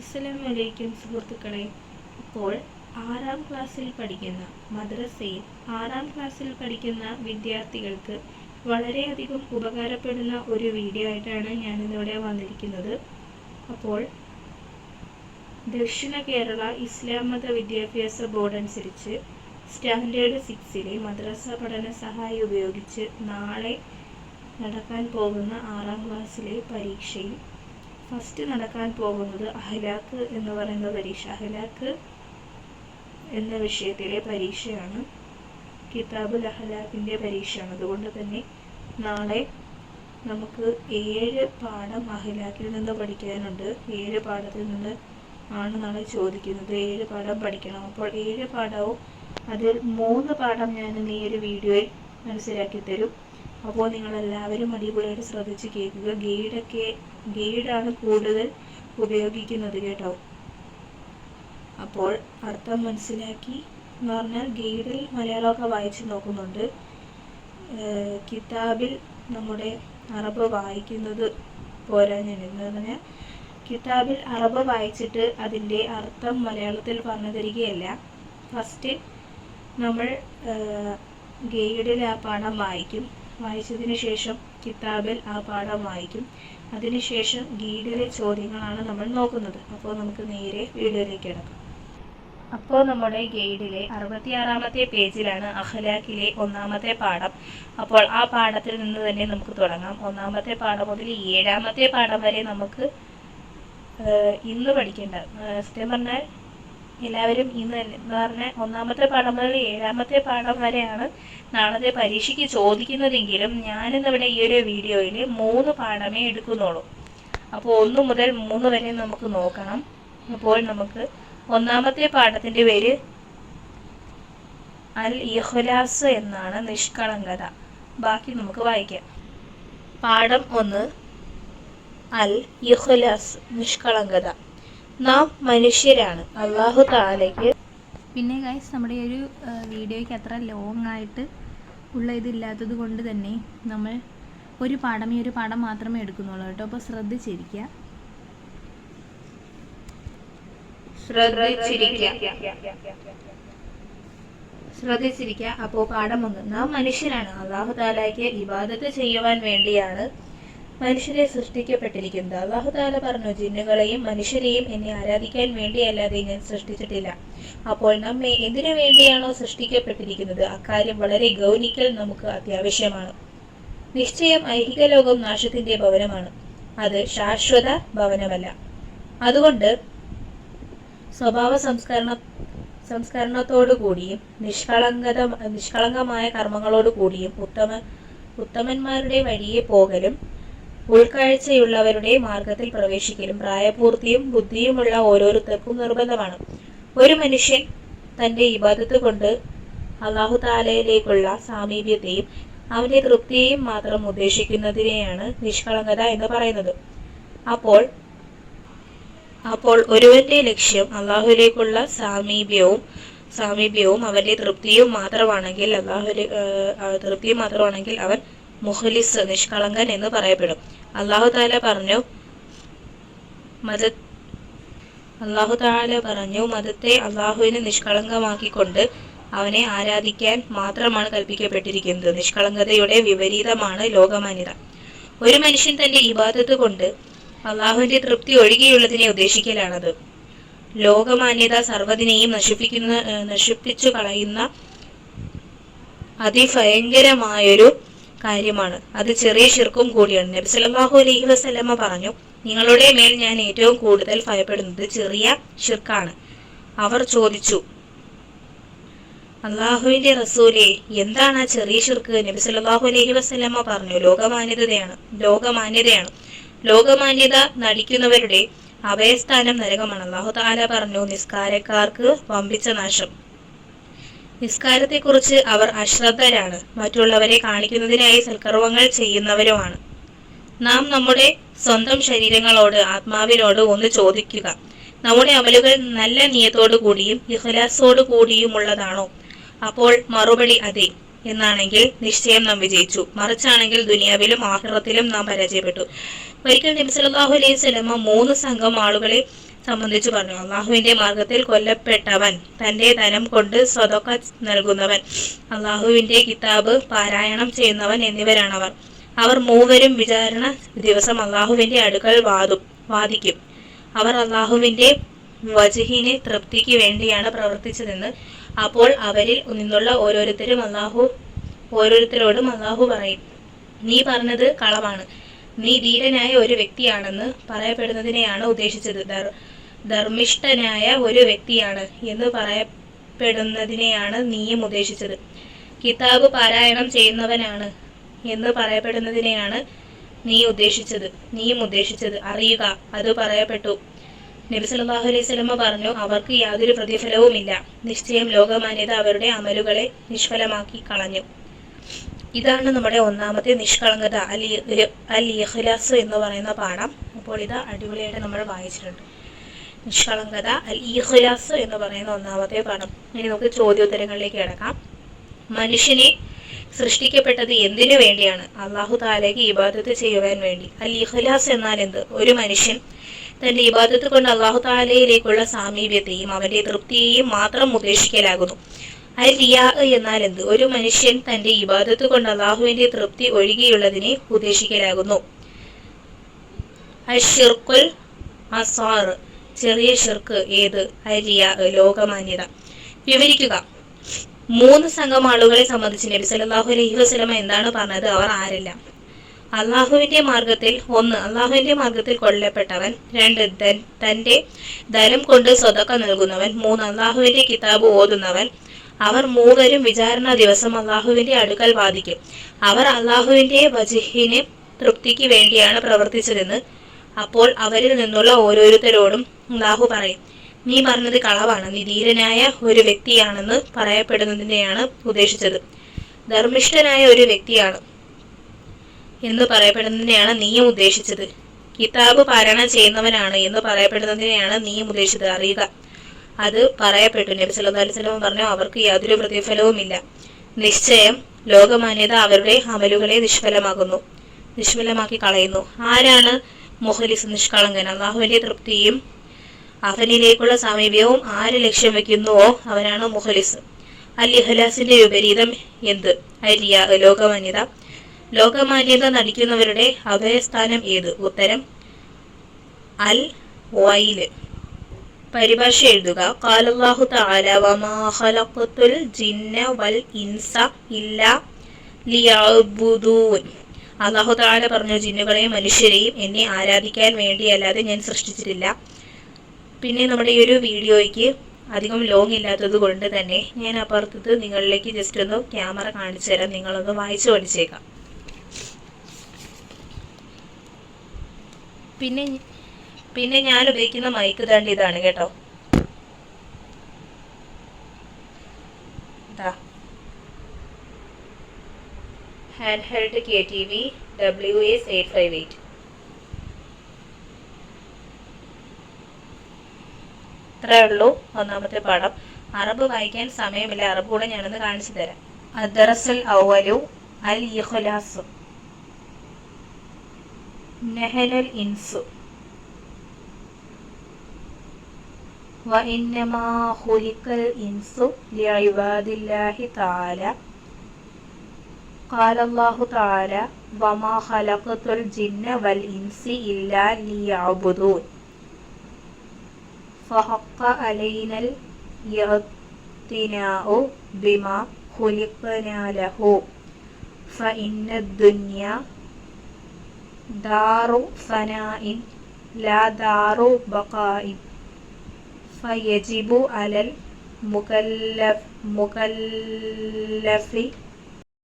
അസ്സലാമലൈക്കും സുഹൃത്തുക്കളെ. ഇപ്പോൾ മദ്രസയിൽ 6ാം ക്ലാസ്സിൽ പഠിക്കുന്ന വിദ്യാർത്ഥികൾക്ക് വളരെയധികം ഉപകാരപ്പെടുന്ന ഒരു വീഡിയോ ആയിട്ടാണ് ഞാനിന്നിവിടെ വന്നിരിക്കുന്നത്. അപ്പോൾ ദക്ഷിണ കേരള ഇസ്ലാം മത വിദ്യാഭ്യാസ ബോർഡ് അനുസരിച്ച് സ്റ്റാൻഡേർഡ് 6ലെ മദ്രസ പഠന സഹായി ഉപയോഗിച്ച് നാളെ നടക്കാൻ പോകുന്ന 6ാം ക്ലാസ്സിലെ പരീക്ഷയിൽ ഫസ്റ്റ് നടക്കാൻ പോകുന്നത് അഹ്ലാഖ് എന്ന് പറയുന്ന പരീക്ഷ. അഹ്ലാഖ് എന്ന വിഷയത്തിലെ പരീക്ഷയാണ്. കിതാബുൽ അഹ്ലാഖിൻ്റെ പരീക്ഷയാണ്. അതുകൊണ്ട് തന്നെ നാളെ നമുക്ക് 7 പാഠം അഹ്ലാഖിൽ നിന്ന് പഠിക്കാനുണ്ട്. 7 പാഠത്തിൽ നിന്ന് ആണ് നാളെ ചോദിക്കുന്നത്. 7 പാഠം പഠിക്കണം. അപ്പോൾ 7 പാഠവും അതിൽ 3 പാഠം ഞാൻ ഈ ഒരു വീഡിയോയിൽ മനസ്സിലാക്കി തരും. അപ്പോൾ നിങ്ങളെല്ലാവരും അടിപൊളിയായിട്ട് ശ്രദ്ധിച്ച് കേൾക്കുക. ഗൈഡാണ് കൂടുതൽ ഉപയോഗിക്കുന്നത് കേട്ടോ. അപ്പോൾ അർത്ഥം മനസ്സിലാക്കി എന്ന് പറഞ്ഞാൽ ഗൈഡിൽ മലയാളമൊക്കെ വായിച്ച് നോക്കുന്നുണ്ട്. കിതാബിൽ നമ്മുടെ അറബ് വായിക്കുന്നത് പോരാ. എന്ന് പറഞ്ഞാൽ കിതാബിൽ അറബ് വായിച്ചിട്ട് അതിൻ്റെ അർത്ഥം മലയാളത്തിൽ പറഞ്ഞു തരികയല്ല. ഫസ്റ്റ് നമ്മൾ ഗൈഡിൽ ആ പാഠം വായിക്കും. വായിച്ചതിന് ശേഷം കിതാബിൽ ആ പാഠം വായിക്കും. അതിനുശേഷം ഗൈഡിലെ ചോദ്യങ്ങളാണ് നമ്മൾ നോക്കുന്നത്. അപ്പോൾ നമുക്ക് നേരെ വീഡിയോയിലേക്ക് കിടക്കാം. അപ്പോൾ നമ്മുടെ ഗൈഡിലെ 66ാമത്തെ പേജിലാണ് അഖ്ലാഖിലെ 1ാമത്തെ പാഠം. അപ്പോൾ ആ പാഠത്തിൽ നിന്ന് തന്നെ നമുക്ക് തുടങ്ങാം. 1ാമത്തെ പാഠം മുതൽ 7ാമത്തെ പാഠം വരെ നമുക്ക് ഇന്ന് പഠിക്കേണ്ട. സത്യം പറഞ്ഞാൽ എല്ലാവരും ഇന്ന് തന്നെ എന്ന് പറഞ്ഞാൽ 1ാമത്തെ പാഠം മുതൽ 7ാമത്തെ പാഠം വരെയാണ് നാളത്തെ പരീക്ഷയ്ക്ക് ചോദിക്കുന്നതെങ്കിലും ഞാനിന്നിവിടെ ഈ ഒരു വീഡിയോയിൽ 3 പാഠമേ എടുക്കുന്നുള്ളൂ. അപ്പോൾ 1 മുതൽ 3 വരെ നമുക്ക് നോക്കണം. അപ്പോൾ നമുക്ക് 1ാമത്തെ പാഠത്തിൻ്റെ പേര് അൽ ഇഖ്ലാസ് എന്നാണ്, നിഷ്കളങ്കത. ബാക്കി നമുക്ക് വായിക്കാം. പാഠം 1 അൽ ഇഖ്ലാസ്, നിഷ്കളങ്കത. നാം മനുഷ്യരാണ്. അല്ലാഹു തആലയ്ക്ക്. പിന്നെ ഗൈസ്, നമ്മുടെ ഈ ഒരു വീഡിയോയ്ക്ക് അത്ര ലോങ് ആയിട്ട് ഉള്ള ഇതില്ലാത്തത് കൊണ്ട് തന്നെ നമ്മൾ ഒരു പാഠം മാത്രമേ എടുക്കുന്നുള്ളൂ കേട്ടോ. അപ്പോൾ ശ്രദ്ധിച്ചിരിക്കുക. അപ്പോൾ പാഠം 1. നാം മനുഷ്യരാണ്. അല്ലാഹു തആലയ്ക്ക് ഇബാദത്ത് ചെയ്യുവാൻ വേണ്ടിയാണ് മനുഷ്യരെ സൃഷ്ടിക്കപ്പെട്ടിരിക്കുന്നത്. അല്ലാഹു തആല പറഞ്ഞു, ജിന്നുകളെയും മനുഷ്യരെയും എന്നെ ആരാധിക്കാൻ വേണ്ടിയല്ലാതെ ഞാൻ സൃഷ്ടിച്ചിട്ടില്ല. അപ്പോൾ നമ്മെ എന്തിനു വേണ്ടിയാണോ സൃഷ്ടിക്കപ്പെട്ടിരിക്കുന്നത് അക്കാര്യം വളരെ ഗൗനിക്കൽ നമുക്ക് അത്യാവശ്യമാണ്. നിശ്ചയം ഐഹിക ലോകം നാശത്തിന്റെ ഭവനമാണ്, അത് ശാശ്വത ഭവനമല്ല. അതുകൊണ്ട് സ്വഭാവ സംസ്കരണത്തോടുകൂടിയും നിഷ്കളങ്കമായ കർമ്മങ്ങളോടുകൂടിയും ഉത്തമന്മാരുടെ വഴിയെ പോകലും ഉൾക്കാഴ്ചയുള്ളവരുടെ മാർഗത്തിൽ പ്രവേശിക്കലും പ്രായപൂർത്തിയും ബുദ്ധിയുമുള്ള ഓരോരുത്തർക്കും നിർബന്ധമാണ്. ഒരു മനുഷ്യൻ തൻ്റെ ഇബാദത്ത് കൊണ്ട് അല്ലാഹു തആലയിലേക്കുള്ള സാമീപ്യത്തെയും അവന്റെ തൃപ്തിയെയും മാത്രം ഉദ്ദേശിക്കുന്നതിനെയാണ് നിഷ്കളങ്കത എന്ന് പറയുന്നത്. അപ്പോൾ ഒരുവന്റെ ലക്ഷ്യം അല്ലാഹുവിലേക്കുള്ള സാമീപ്യവും അവന്റെ തൃപ്തിയും മാത്രമാണെങ്കിൽ അവൻ മുഖ്ലിസ്, നിഷ്കളങ്കൻ എന്ന് പറയപ്പെടും. അല്ലാഹു തആല പറഞ്ഞു, മതത്തെ അല്ലാഹുവിന് നിഷ്കളങ്കമാക്കിക്കൊണ്ട് അവനെ ആരാധിക്കാൻ മാത്രമാണ് കൽപ്പിക്കപ്പെട്ടിരിക്കുന്നത്. നിഷ്കളങ്കതയുടെ വിപരീതമാണ് ലോകമാന്യത. ഒരു മനുഷ്യൻ തന്റെ ഇബാദത്ത് കൊണ്ട് അല്ലാഹുവിന്റെ തൃപ്തി ഒഴികെയുള്ളതിനെ ഉദ്ദേശിക്കലാണത്. ലോകമാന്യത സർവ്വതിനെയും നശിപ്പിച്ചു കളയുന്ന അതിഭയങ്കരമായൊരു കാര്യമാണ്. അത് ചെറിയ ശിർക്കും കൂടിയാണ്. നബി സല്ലല്ലാഹു അലൈഹി വസല്ലമ പറഞ്ഞു, നിങ്ങളുടെ മേൽ ഞാൻ ഏറ്റവും കൂടുതൽ ഭയപ്പെടുന്നത് ചെറിയ ശിർക്കാണ്. അവർ ചോദിച്ചു, അല്ലാഹുവിന്റെ റസൂലേ, എന്താണ് ആ ചെറിയ ശിർക്ക്? നബി സല്ലല്ലാഹു അലൈഹി വസല്ലമ പറഞ്ഞു, ലോകമാന്യതയാണ്. ലോകമാന്യത നടിക്കുന്നവരുടെ അഭയസ്ഥാനം നരകമാണ്. അല്ലാഹു തആല പറഞ്ഞു, നിസ്കാരക്കാർക്ക് വമ്പിച്ച നാശം. നിസ്കാരത്തെക്കുറിച്ച് അവർ അശ്രദ്ധരാണ്, മറ്റുള്ളവരെ കാണിക്കുന്നതിനായി സൽക്കർമ്മങ്ങൾ ചെയ്യുന്നവരുമാണ്. നാം നമ്മുടെ സ്വന്തം ശരീരങ്ങളോട്, ആത്മാവിനോട് ഒന്ന് ചോദിക്കുക, നമ്മുടെ അമലുകൾ നല്ല നിയത്തോടു കൂടിയും ഇഖ്ലാസോടു കൂടിയുമുള്ളതാണോ? അപ്പോൾ മറുപടി അതെ എന്നാണെങ്കിൽ നിശ്ചയം നാം വിജയിച്ചു. മറിച്ചാണെങ്കിൽ ദുനിയാവിലും ആഖിറത്തിലും നാം പരാജയപ്പെട്ടു. ഒരിക്കൽ നബി സല്ലല്ലാഹു അലൈഹി വസല്ലമ 3 സംഘം ആളുകളെ സംബന്ധിച്ചു പറഞ്ഞു. അള്ളാഹുവിന്റെ മാർഗത്തിൽ കൊല്ലപ്പെട്ടവൻ, തന്റെ ധനം കൊണ്ട് സ്വതക്ക നൽകുന്നവൻ, അള്ളാഹുവിന്റെ കിതാബ് പാരായണം ചെയ്യുന്നവൻ എന്നിവരാണവർ. അവർ മൂവരും വിചാരണ ദിവസം അള്ളാഹുവിന്റെ അടുക്കൽ വാദിക്കും. അവർ അള്ളാഹുവിന്റെ വജ്ഹിന് തൃപ്തിക്ക് വേണ്ടിയാണ് പ്രവർത്തിച്ചതെന്ന്. അപ്പോൾ അവരിൽ നിന്നുള്ള ഓരോരുത്തരോടും അള്ളാഹു പറയും, നീ പറഞ്ഞത് കളവാണ്. നീ ധീരനായ ഒരു വ്യക്തിയാണെന്ന് പറയപ്പെടുന്നതിനെയാണ് ഉദ്ദേശിച്ചത്. ധർമ്മിഷ്ഠനായ ഒരു വ്യക്തിയാണ് എന്ന് പറയപ്പെടുന്നതിനെയാണ് നീയും ഉദ്ദേശിച്ചത്. കിതാബ് പാരായണം ചെയ്യുന്നവനാണ് എന്ന് പറയപ്പെടുന്നതിനെയാണ് നീയും ഉദ്ദേശിച്ചത്. അറിയുക, അത് പറയപ്പെട്ടു. നബി സല്ലല്ലാഹു അലൈഹി വസല്ലം പറഞ്ഞു, അവർക്ക് യാതൊരു പ്രതിഫലവുമില്ല. നിശ്ചയം ലോകമാന്യത അവരുടെ അമലുകളെ നിഷ്ഫലമാക്കി കളഞ്ഞു. ഇതാണ് നമ്മുടെ ഒന്നാമത്തെ നിഷ്കളങ്കത, അൽ ഇഖ്ലാസ് എന്ന് പറയുന്ന പാഠം. അപ്പോൾ ഇത് അടിപൊളിയായിട്ട് നമ്മൾ വായിച്ചിട്ടുണ്ട്. നിഷ്കളങ്കത, അൽ ഇഖ്ലാസ് എന്ന് പറയുന്ന ഒന്നാമത്തെ പാഠം. ഇനി നമുക്ക് ചോദ്യോത്തരങ്ങളിലേക്ക് കിടക്കാം. മനുഷ്യനെ സൃഷ്ടിക്കപ്പെട്ടത് എന്തിനു വേണ്ടിയാണ്? അള്ളാഹു താലയ്ക്ക് ഇബാദത്ത് ചെയ്യുവാൻ വേണ്ടി. അൽ ഇഖ്ലാസ് എന്നാൽ എന്ത്? ഒരു മനുഷ്യൻ തന്റെ ഇബാദത്ത് കൊണ്ട് അള്ളാഹു താലയിലേക്കുള്ള സാമീപ്യത്തെയും അവന്റെ തൃപ്തിയെയും മാത്രം ഉദ്ദേശിക്കലാകുന്നു. അൽ റിയാ എന്നാൽ എന്ത്? ഒരു മനുഷ്യൻ തന്റെ ഇബാദത്ത് കൊണ്ട് അള്ളാഹുവിന്റെ തൃപ്തി ഒഴികെയുള്ളതിനെ ഉദ്ദേശിക്കലാകുന്നു. അശ്ശിർക്കുൽ അസ്ഗർ, ചെറിയ ഷിർക്ക് ഏത്? അൽ റിയാ, ലോകമാന്യത. വിവരിക്കുക. 3 സംഘം ആളുകളെ സംബന്ധിച്ച് നബി സല്ലല്ലാഹു അലൈഹി വസല്ലം എന്താണ് പറഞ്ഞത്? അവർ ആരെല്ലാം? അള്ളാഹുവിന്റെ മാർഗത്തിൽ 1. അള്ളാഹുവിന്റെ മാർഗത്തിൽ കൊല്ലപ്പെട്ടവൻ. 2. തന്റെ ധനം കൊണ്ട് സ്വതക്ക നൽകുന്നവൻ. 3. അള്ളാഹുവിന്റെ കിതാബ് ഓതുന്നവൻ. അവർ മൂവരും വിചാരണ ദിവസം അള്ളാഹുവിന്റെ അടുക്കൽ വാദിക്കും. അവർ അള്ളാഹുവിന്റെ വജ്ഹിന് തൃപ്തിക്ക് വേണ്ടിയാണ് പ്രവർത്തിച്ചതെന്ന്. അപ്പോൾ അവരിൽ നിന്നുള്ള ഓരോരുത്തരോടും അള്ളാഹു പറയും, നീ പറഞ്ഞത് കളവാണ്. നീ ധീരനായ ഒരു വ്യക്തിയാണെന്ന് പറയപ്പെടുന്നതിനെയാണ് ഉദ്ദേശിച്ചത്. ധർമ്മിഷ്ഠനായ ഒരു വ്യക്തിയാണ് എന്ന് പറയപ്പെടുന്നതിനെയാണ് നീയും ഉദ്ദേശിച്ചത്. കിതാബ് പാരായണം ചെയ്യുന്നവനാണ് എന്ന് പറയപ്പെടുന്നതിനെയാണ് നീയും ഉദ്ദേശിച്ചത്. അറിയുക, അത് പറയപ്പെട്ടു. നബി സല്ലല്ലാഹു അലൈഹി വസല്ലം പറഞ്ഞു, അവർക്ക് യാതൊരു പ്രതിഫലവുമില്ല. നിശ്ചയം ലോകമാന്യത അവരുടെ അമലുകളെ നിഷ്ഫലമാക്കി കളയുന്നു. ആരാണ് മുഖ്ലിസ്, നിഷ്കളങ്കൻ? അള്ളാഹുവിന്റെ തൃപ്തിയും അവനിലേക്കുള്ള സമീപവും ആര് ലക്ഷ്യം വെക്കുന്നുവോ അവനാണ് മുഖ്ലിസ്. അൽ ഇഖ്ലാസിന്റെ വിപരീതം എന്ത്? അൽ റിയാ, ലോകമാന്യത. ലോകമാന്യത നടിക്കുന്നവരുടെ അഭയസ്ഥാനം ഏത്? ഉത്തരം അൽ വൈല്. പരിഭാഷ എഴുതുക. ഖാലല്ലാഹു തആല വമാ ഖലഖതുൽ ജിന്ന വൽ ഇൻസ ഇല്ലാ ലിയഅ്ബുദൂൻ. അല്ലാഹു തആല പറഞ്ഞു, ജിന്നുകളെയും മനുഷ്യരെയും എന്നെ ആരാധിക്കാൻ വേണ്ടിയല്ലാതെ ഞാൻ സൃഷ്ടിച്ചിട്ടില്ല. പിന്നെ നമ്മുടെ ഈ ഒരു വീഡിയോയ്ക്ക് അധികം ലോങ് ഇല്ലാത്തത് കൊണ്ട് തന്നെ ഞാൻ അപ്പുറത്ത് നിങ്ങളിലേക്ക് ജസ്റ്റ് ഒന്ന് ക്യാമറ കാണിച്ചു തരാം. നിങ്ങളൊന്ന് വായിച്ചു പഠിച്ചേക്കാം. പിന്നെ ഞാൻ ഉപയോഗിക്കുന്ന മൈക്ക് ദാണ്ട് ഇതാണ് കേട്ടോ. Hand held KTV WS858. ഇത്രയേ ഉള്ളൂ ഒന്നാമത്തെ പാഠം. അറബ് വായിക്കാൻ സമയമില്ല. അറബ് കൂടെ ഞാനൊന്ന് കാണിച്ചു തരാം. അദ്ദറസുൽ അവ്വലു അൽ ഇഖ്ലാസ്. നഹനുൽ ഇൻസു വഇന്നമാ ഖുലിഖൽ ഇൻസു ലിഇബാദില്ലാഹി തആല. ഖാലല്ലാഹു തആല വമാ ഖലഖതുൽ ജിന്ന വൽ ഇൻസി ഇല്ലാ ലിയഅ്ബുദൂൻ. ഫഹഖ അലൈനൽ ഇഅ്തിനാഉ ബിമാ ഖുലിഖനാ ലഹു ഫഇന്നദ് ദുനിയ ദാറു ഫനാഇൻ ലാ ദാറു ബഖാഇൻ ഫയജിബു അലൽ മുകല്ലഫി